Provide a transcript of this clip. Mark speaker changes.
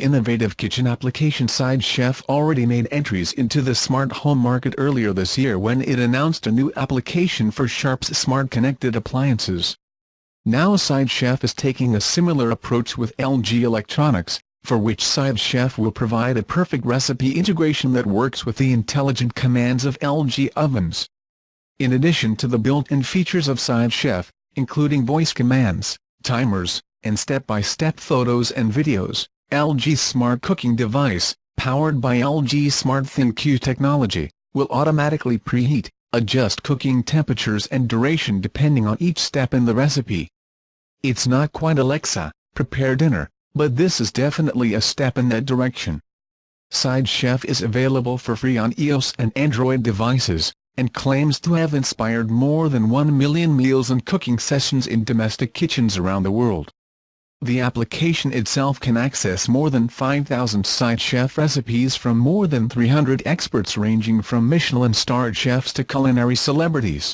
Speaker 1: innovative kitchen application SideChef already made entries into the smart home market earlier this year when it announced a new application for Sharp's smart connected appliances. Now SideChef is taking a similar approach with LG Electronics, for which SideChef will provide a perfect recipe integration that works with the intelligent commands of LG ovens. In addition to the built-in features of SideChef, including voice commands, timers, and step-by-step photos and videos, LG's smart cooking device, powered by LG SmartThinQ technology, will automatically preheat, adjust cooking temperatures and duration depending on each step in the recipe. It's not quite Alexa, prepare dinner, but this is definitely a step in that direction. SideChef is available for free on iOS and Android devices, and claims to have inspired more than 1 million meals and cooking sessions in domestic kitchens around the world. The application itself can access more than 5,000 SideChef recipes from more than 300 experts ranging from Michelin-starred chefs to culinary celebrities.